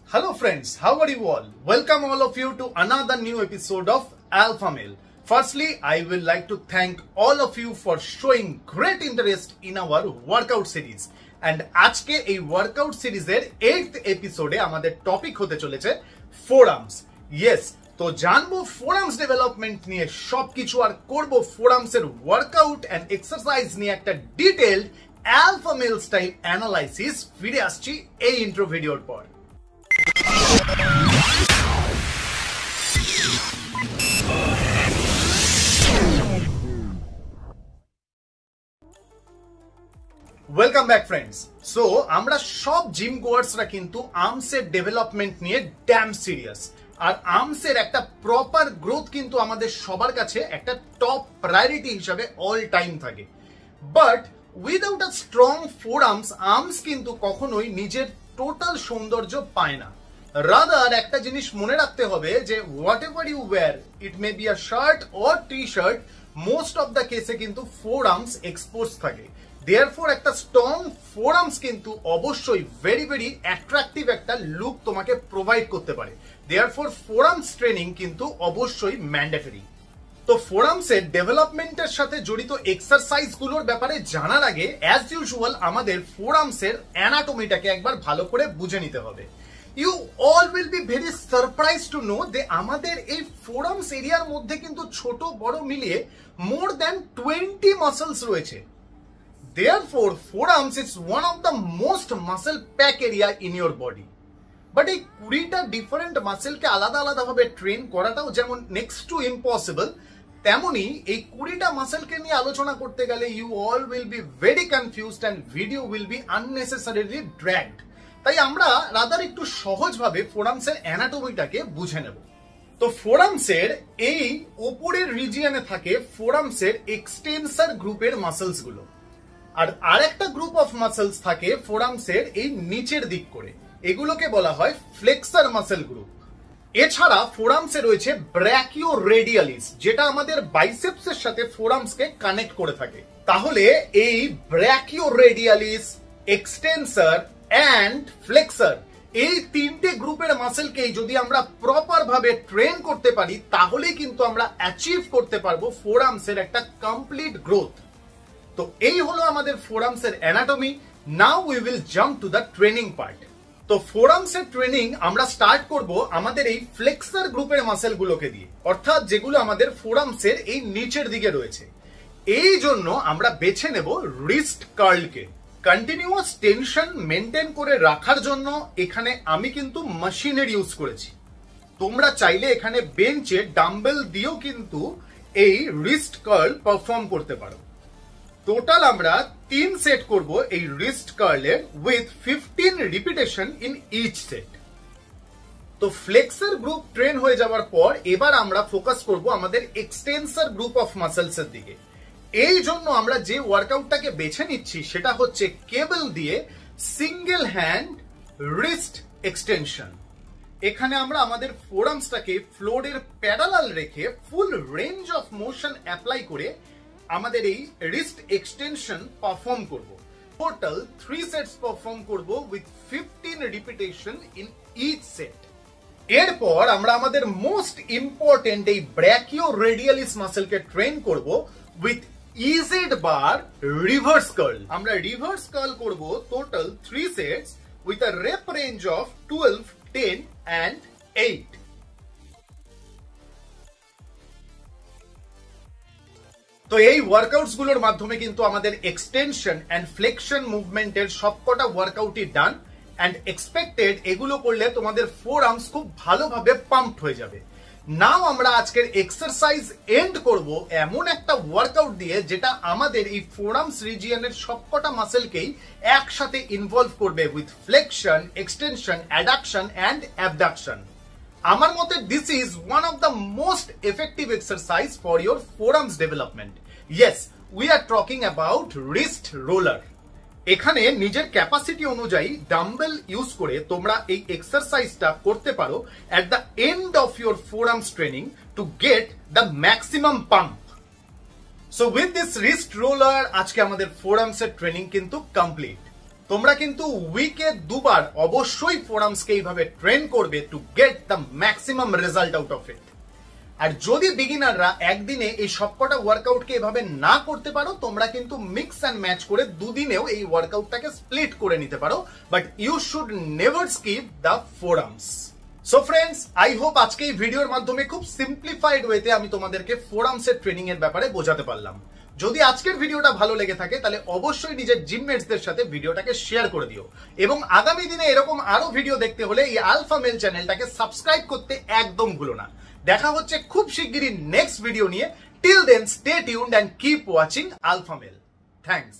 Hello friends, how are you all? Welcome all of you to another new episode of Alpha Male. Firstly, I will like to thank all of you for showing great interest in our workout series. And আজকে এই workout series এর 8th episode এ আমাদের topic হতে চলেছে forearms. Yes, তো জানবো forearms development নিয়ে সবকিছু আর করব forearms এর workout and exercise নিয়ে একটা detailed alpha male style analysis ফিরে আসছি এই intro ভিডিওর পর। Welcome back friends. সো আমরা সব জিম গোয়ার্সরা কিন্তু আর্মসের ডেভেলপমেন্ট নিয়ে ড্যাম সিরিয়াস, আর আর্মসের একটা প্রপার গ্রোথ কিন্তু আমাদের সবার কাছে একটা টপ প্রায়োরিটি হিসাবে অল টাইম থাকে। But without a strong forearms কিন্তু কখনোই নিজের টোটাল সৌন্দর্য পায় না। রাদার একটা জিনিস মনে রাখতে হবে যে whatever you wear, it may be a shirt or T shirt, most of the কেসে কিন্তু ফোর আর্মস এক্সপোজ থাকে। দেয়ারফর একটা স্ট্রং ফোর আর্মস কিন্তু অবশ্যই ভেরি ভেরি অ্যাট্রাকটিভ একটা লুক তোমাকে প্রোভাইড করতে পারে। দেয়ারফর ফোর আর্মস ট্রেনিং কিন্তু অবশ্যই ম্যান্ডেটরি। তো ফোর আর্মসের ডেভেলপমেন্টের সাথে জড়িত এক্সারসাইজ গুলোর ব্যাপারে জানার আগে অ্যাজ ইউজুয়াল আমাদের ফোর আর্মসের অ্যানাটমিটাকে একবার ভালো করে বুঝে নিতে হবে। You all will be very surprised to know যে আমাদের এই ফোরামস এরিয়ার মধ্যে কিন্তু ছোট বড় মিলিয়ে more than 20 মাসলস রয়েছে। Therefore, forearms is one of the most muscle pack area in your body. But এই 20টা ডিফারেন্ট মাসেলকে আলাদা আলাদা ভাবে ট্রেন করাটাও যেমন নেক্সট টু ইম্পসিবল, তেমনি এই 20টা মাসেলকে নিয়ে আলোচনা করতে গেলে you all will be very confused and video will be unnecessarily dragged. তাই আমরা রাদার একটু সহজভাবে ফোরামসের অ্যানাটমিটাকে বুঝে নেব। তো ফোরামসের এই উপরের রিজিয়নে থাকে ফোরামসের এক্সটেনসর গ্রুপের মাসলস গুলো, আর আরেকটা গ্রুপ অফ মাসলস থাকে ফোরামসের এই নিচের দিক করে, এগুলোকে বলা হয় ফ্লেক্সর মাসল গ্রুপ। এছাড়া ফোরামসে রয়েছে ব্র্যাকিও রেডিয়ালিস, যেটা আমাদের বাইসেপসের সাথে ফোরামসকে কানেক্ট করে থাকে। তাহলে এই ব্র্যাকিও রেডিয়ালিস, এক্সটেনসর অ্যান্ড ফ্লেক্সর, এই তিনটে গ্রুপের মাসেলকেই যদি আমরা প্রপার ভাবে ট্রেন করতে পারি তাহলেই কিন্তু আমরা অ্যাচিভ করতে পারবো ফোরামসের একটা কমপ্লিট গ্রোথ। তো এই হলো আমাদের ফোরামসের anatomy. Now we will jump to the training part. তো ফোরামসের ট্রেনিং আমরা স্টার্ট করব আমাদের এই ফ্লেক্সর গ্রুপের মাসেলগুলোকে দিয়ে, অর্থাৎ যেগুলো আমাদের ফোরামসের এই নিচের দিকে রয়েছে। এই জন্য আমরা বেছে নেব রিস্ট কার্লকে। কন্টিনিউয়াস টেনশন মেনটেন করে রাখার জন্য এখানে আমি কিন্তু মেশিনের ইউজ করেছি। তোমরা চাইলে এখানে বেঞ্চে ডাম্বেল দিয়েও কিন্তু এই রিস্ট কার্ল পারফর্ম করতে পারো। টোটাল আমরা 3 সেট করব এই রিস্ট কার্লের with 15 repetition in each set. তো ফ্লেক্সর গ্রুপ ট্রেন হয়ে যাওয়ার পর এবার আমরা ফোকাস করব আমাদের এক্সটেনসর গ্রুপ অফ মাসলস এর দিকে। এই জন্য আমরা যে ওয়ার্কআউটটাকে বেছে নিচ্ছি সেটা হচ্ছে কেবল দিয়ে সিঙ্গেল হ্যান্ড রিস্ট এক্সটেনশন। এখানে আমরা আমাদের ফোরামসটাকে ফ্লোরের প্যারালাল রেখে full range of motion apply করে আমাদের এই রিস্ট এক্সটেনশন পারফর্ম করব। টোটাল 3 সেটস পারফর্ম করব with 15 repetition in each set. এরপর আমরা আমাদের মোস্ট ইম্পর্টেন্ট এই ব্র্যাকিও রেডিয়ালিস মাসেলকে ট্রেন করব with EZ bar reverse curl. আমরা রিভার্স কার্ল করব total 3 sets with a rep range of 12, 10 and 8। তো এই ওয়ার্কআউটস গুলোর মাধ্যমে কিন্তু আমাদের এক্সটেনশন এন্ড ফ্লেকশন মুভমেন্টের সবকটা ওয়ার্কআউটই ডান, এন্ড এক্সপেক্টেড এগুলো করলে তোমাদের ফোর আর্মস খুব ভালোভাবে পাম্পড হয়ে যাবে। নাও আমরা আজকের এক্সারসাইজ এন্ড করব এমন একটা ওয়ার্কআউট দিয়ে যেটা আমাদের এই ফোরামস রিজিয়নের সবকটা মাসেলকেই একসাথে ইনভলভ করবে with flexion, extension, adduction and abduction. আমার মতে this is one of the most effective exercise for your forearms development. Yes, we are talking about wrist roller. এখানে নিজের ক্যাপাসিটি অনুযায়ী ডাম্বেল ইউজ করে তোমরা এই এক্সারসাইজটা করতে পারো at the end of your forearms training to get the maximum pump. So with this wrist roller আজকে আমাদের ফোরামস এর ট্রেনিং কিন্তু কমপ্লিট। তোমরা কিন্তু উইকে দুবার অবশ্যই ফোরামসকে এইভাবে ট্রেন করবে to get the maximum result out of it. আর যদি বিগিনাররা একদিনে এই সবকটা ওয়ার্কআউটকে এভাবে না করতে পারো, তোমরা কিন্তু মিক্স অ্যান্ড ম্যাচ করে দুদিনেও এই ওয়ার্কআউটটাকে স্প্লিট করে নিতে পারো, but you should never skip the forearms. So friends, I hope আজকে এই ভিডিওর মাধ্যমে খুব সিম্পলিফাইড ওয়েতে আমি তোমাদেরকে ফোরামসের ট্রেনিং এর ব্যাপারে বোঝাতে পারলাম। যদি আজকের ভিডিওটা ভালো লেগে থাকে তাহলে অবশ্যই নিজের জিমমেটসদের সাথে ভিডিওটাকে শেয়ার করে দিও, এবং আগামী দিনে এরকম আরো ভিডিও দেখতে হলে এই আলফা মেল চ্যানেলটাকে সাবস্ক্রাইব করতে একদম ভুলো না। দেখা হচ্ছে খুব শিগগিরই নেক্সট ভিডিও নিয়ে। Till then stay tuned and keep watching Alpha Male. Thanks.